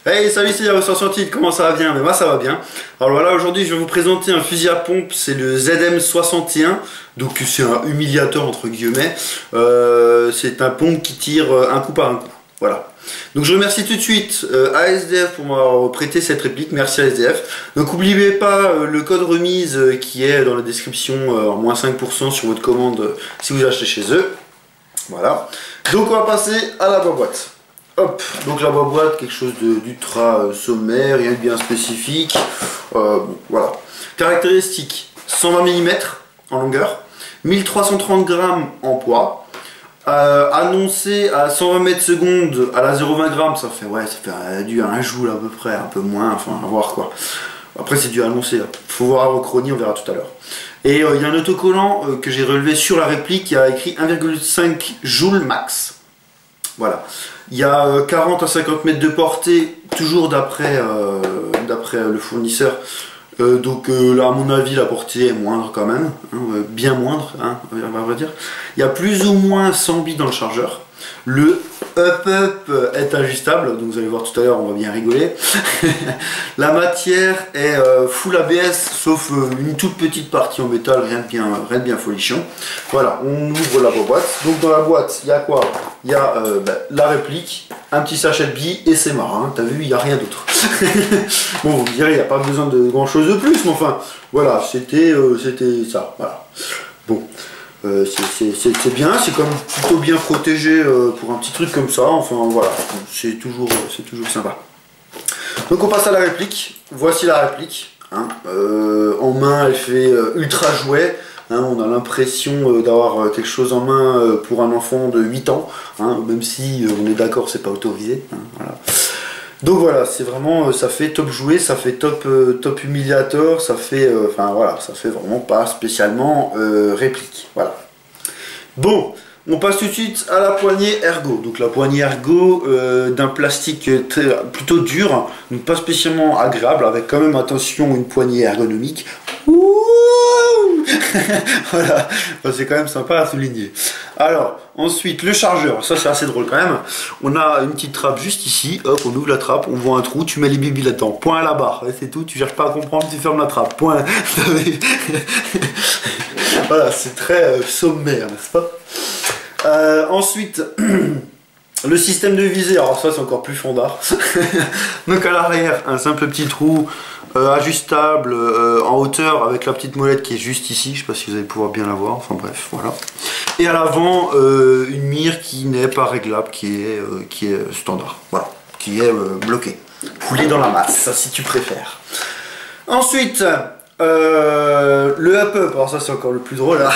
Hey, salut, c'est Yao Scientifique, comment ça va bien? Mais moi ça va bien. Alors voilà, aujourd'hui je vais vous présenter un fusil à pompe, c'est le ZM61. Donc c'est un humiliateur entre guillemets. C'est un pompe qui tire un coup par un coup. Voilà. Donc je remercie tout de suite ASDF pour m'avoir prêté cette réplique, merci ASDF. Donc n'oubliez pas le code remise qui est dans la description en moins 5% sur votre commande si vous achetez chez eux. Voilà. Donc on va passer à la boîte. Hop, donc la boîte, quelque chose d'ultra sommaire, rien de bien spécifique. Bon, voilà. Caractéristiques, 120 mm en longueur, 1330 grammes en poids. Annoncé à 120 mètres secondes à la 0,20 grammes, ça fait du 1 joule à peu près, un peu moins, enfin à voir quoi. Après c'est du annoncé, faut voir au chronie, on verra tout à l'heure. Et il y a un autocollant que j'ai relevé sur la réplique qui a écrit 1,5 joule max. Voilà. Il y a 40 à 50 mètres de portée, toujours d'après le fournisseur. Donc là, à mon avis, la portée est moindre quand même, hein, bien moindre, hein, on va dire. Il y a plus ou moins 100 billes dans le chargeur. Le up-up est ajustable, donc vous allez voir tout à l'heure, on va bien rigoler. La matière est full ABS, sauf une toute petite partie en métal, rien de bien folichon. Voilà, on ouvre la boîte. Donc dans la boîte, il y a quoi? Il y a la réplique, un petit sachet de billes et c'est marrant, hein, t'as vu, il n'y a rien d'autre. Bon, vous me direz, il n'y a pas besoin de grand chose de plus, mais enfin, voilà, c'était ça, voilà. Bon. C'est bien, c'est quand même plutôt bien protégé pour un petit truc comme ça, enfin voilà, c'est toujours sympa. Donc on passe à la réplique, voici la réplique, hein. En main elle fait ultra jouet, hein, on a l'impression d'avoir quelque chose en main pour un enfant de 8 ans, hein, même si on est d'accord c'est pas autorisé, hein, voilà. Donc voilà, c'est vraiment, ça fait top jouet, ça fait top humiliator, ça fait, enfin voilà, ça fait vraiment pas spécialement réplique, voilà. Bon, on passe tout de suite à la poignée ergo. Donc la poignée ergo d'un plastique plutôt dur, donc pas spécialement agréable, avec quand même, attention, une poignée ergonomique. Ouh voilà, c'est quand même sympa à souligner. Alors, ensuite, le chargeur, ça c'est assez drôle quand même. On a une petite trappe juste ici, hop, on ouvre la trappe, on voit un trou, tu mets les bibis là-dedans, point à la barre, c'est tout, tu cherches pas à comprendre, tu fermes la trappe, point. Voilà, c'est très sommaire, n'est-ce pas? Ensuite, le système de visée, alors ça c'est encore plus fondard. Donc à l'arrière, un simple petit trou ajustable en hauteur avec la petite molette qui est juste ici, je sais pas si vous allez pouvoir bien la voir, enfin bref, voilà. Et à l'avant, une mire qui n'est pas réglable, qui est standard, voilà, qui est bloquée, coulée dans la masse, si tu préfères. Ensuite, le up-up, alors ça c'est encore le plus drôle là.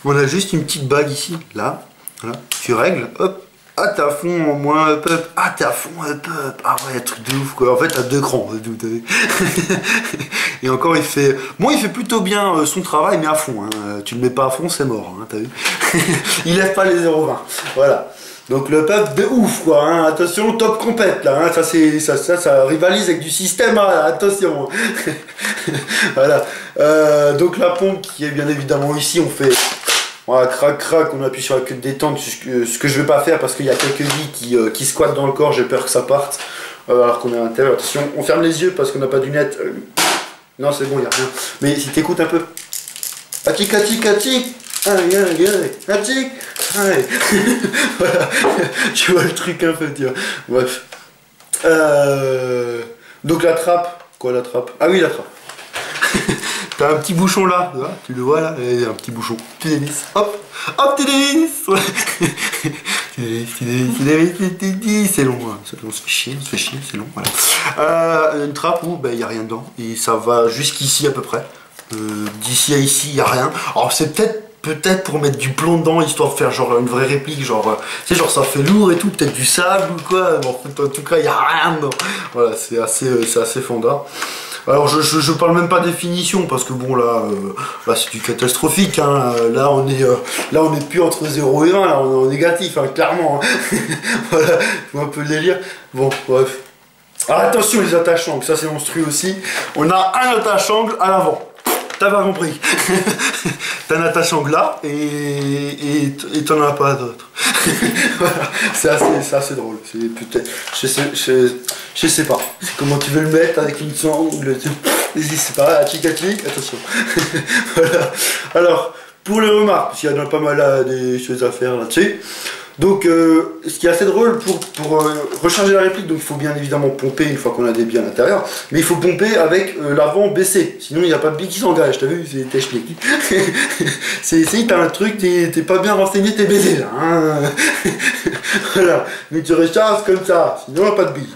On a juste une petite bague ici, là, voilà. Tu règles, hop, ah t'es à fond en moins up-up, ah t'es à fond up-up, ah ouais, truc de ouf quoi, en fait t'as 2 crans, et encore il fait, bon il fait plutôt bien son travail mais à fond, hein. Tu le mets pas à fond c'est mort, hein, t'as vu. Il lève pas les 0,20, voilà. Donc le up de ouf quoi, hein. Attention, top compète là, hein. Ça rivalise avec du système, hein. Attention. Voilà. Donc la pompe qui est bien évidemment ici, on fait voilà, crac crac, on appuie sur la queue de détente, ce que je vais pas faire parce qu'il y a quelques billes qui squattent dans le corps, j'ai peur que ça parte alors qu'on est à l'intérieur. Attention, on ferme les yeux parce qu'on n'a pas de lunettes. Non c'est bon, il n'y a rien. Mais si t'écoutes un peu. Atik atik atik. Aïe aïe aïe, atik. Aïe. Voilà, tu vois le truc un peu, tu vois. Bref. Donc la trappe. Quoi la trappe? Ah oui la trappe. T'as un petit bouchon là, tu le vois là, il y a un petit bouchon. Tu dévisses, hop, hop, tu dévisses. Tu dévisses, c'est long, hein. On se fait chier, c'est long, voilà. Une trappe où il n'y a rien dedans, et ça va jusqu'ici à peu près. D'ici à ici, il n'y a rien. Alors c'est peut-être pour mettre du plomb dedans, histoire de faire genre une vraie réplique, genre, tu sais, genre ça fait lourd et tout, peut-être du sable ou quoi, mais en tout cas, il n'y a rien dedans. Voilà, c'est assez fondard. Alors je parle même pas définition parce que bon là c'est du catastrophique, hein. Là on est plus entre 0 et 1, là on est en négatif, hein, clairement, hein. Voilà, je vois un peu le délire. Bon bref. Alors attention les attaches-angles, ça c'est monstrueux aussi. On a un attache-angle à l'avant. t'as pas compris. T'as Natasha Angla et t'en as pas d'autres. Voilà, c'est assez drôle. C'est peut-être, je sais pas. Comment tu veux le mettre avec une sangle? C'est pas, attention. Voilà. Alors, pour les remarques, parce qu'il y a pas mal des choses à faire là-dessus. Donc, ce qui est assez drôle pour recharger la réplique, donc il faut bien évidemment pomper une fois qu'on a des billes à l'intérieur, mais il faut pomper avec l'avant baissé, sinon il n'y a pas de billes qui s'engagent, t'as vu, c'est technique. Si t'as un truc, t'es pas bien renseigné, t'es baisé là. Hein. Voilà, mais tu recharges comme ça, sinon il n'y a pas de billes.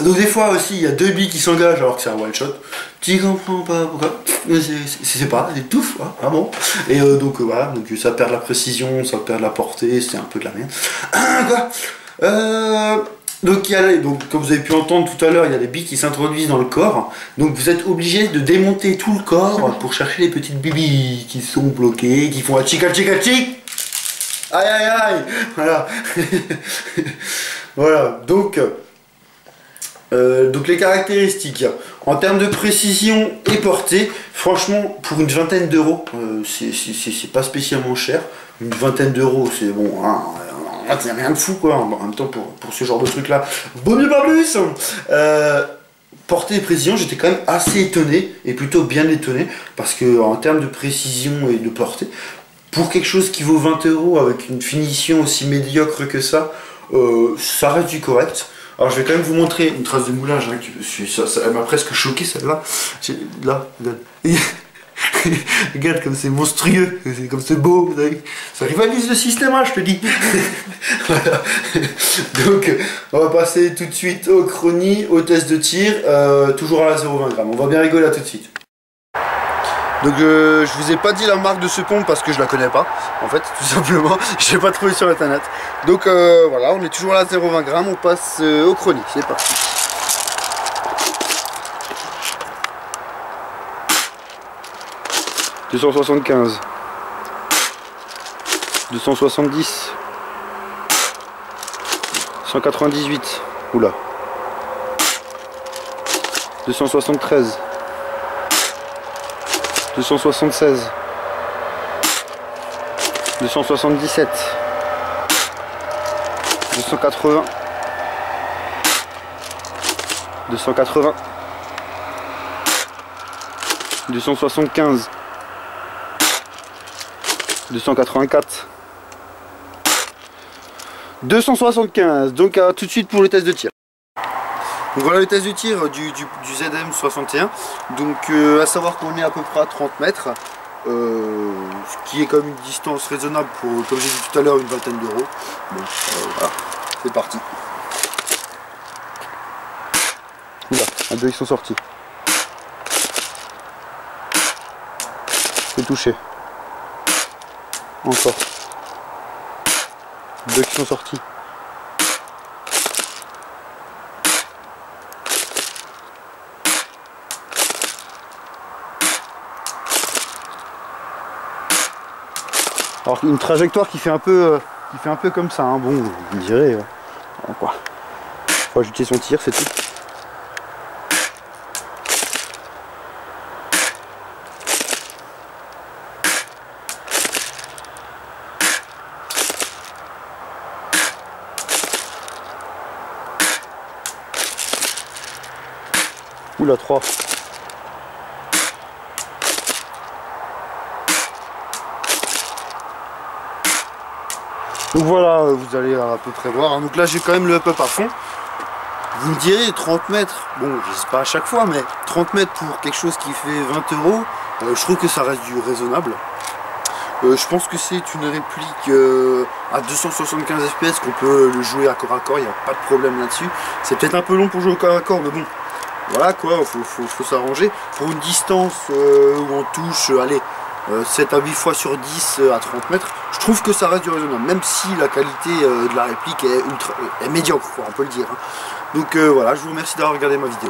Donc des fois aussi il y a deux billes qui s'engagent alors que c'est un one shot. Tu comprends pas pourquoi? C'est pas, c'est tout, ah bon. Et donc voilà, donc ça perd la précision, ça perd la portée, c'est un peu de la merde. Quoi donc, comme vous avez pu entendre tout à l'heure, il y a des billes qui s'introduisent dans le corps. Donc vous êtes obligé de démonter tout le corps pour chercher les petites billes qui sont bloquées, qui font atchik. Aïe aïe aïe. Voilà. Voilà, donc les caractéristiques en termes de précision et portée, franchement pour une vingtaine d'euros, c'est pas spécialement cher. Une vingtaine d'euros, c'est bon, hein, c'est rien de fou quoi. En même temps pour ce genre de truc là, vaut mieux pas plus. Portée et précision, j'étais quand même assez étonné et plutôt bien étonné parce que en termes de précision et de portée, pour quelque chose qui vaut 20 euros avec une finition aussi médiocre que ça reste du correct. Alors je vais quand même vous montrer une trace de moulage, hein, elle m'a presque choqué celle-là. Là, regarde. Regarde comme c'est monstrueux, comme c'est beau, vous savez. Ça rivalise le système A, je te dis. Voilà. Donc on va passer tout de suite au chronie, au test de tir, toujours à la 0,20 g. On va bien rigoler à tout de suite. Donc je vous ai pas dit la marque de ce pompe parce que je la connais pas, en fait, tout simplement, je l'ai pas trouvé sur internet. Donc voilà, on est toujours à la 0,20 g, on passe au chronie, c'est parti. « 275 » 270 198 oula 273 276 277 280 280 275 284 275. Donc tout de suite pour le test de tir. Donc voilà le test de tir du ZM61. Donc à savoir qu'on est à peu près à 30 mètres, ce qui est comme une distance raisonnable pour, comme j'ai dit tout à l'heure, une vingtaine d'euros. Bon, voilà, c'est parti. Oula, un deux ils sont sortis. C'est touché. Encore. Deux qui sont sortis. Alors une trajectoire qui fait un peu comme ça, hein. Bon, on dirait quoi. Faut ajouter son tir, c'est tout. Oula, 3. Donc voilà, vous allez à peu près voir. Donc là j'ai quand même le up-up à fond. Vous me direz 30 mètres, bon je sais pas à chaque fois, mais 30 mètres pour quelque chose qui fait 20 euros, je trouve que ça reste du raisonnable. Je pense que c'est une réplique à 275 fps qu'on peut le jouer à corps, il n'y a pas de problème là-dessus. C'est peut-être un peu long pour jouer au corps à corps, mais bon, voilà quoi, faut s'arranger. Pour une distance où on touche, allez, 7 à 8 fois sur 10 à 30 mètres, je trouve que ça reste du raisonnable, même si la qualité de la réplique est médiocre, quoi, on peut le dire. Hein. Donc voilà, je vous remercie d'avoir regardé ma vidéo.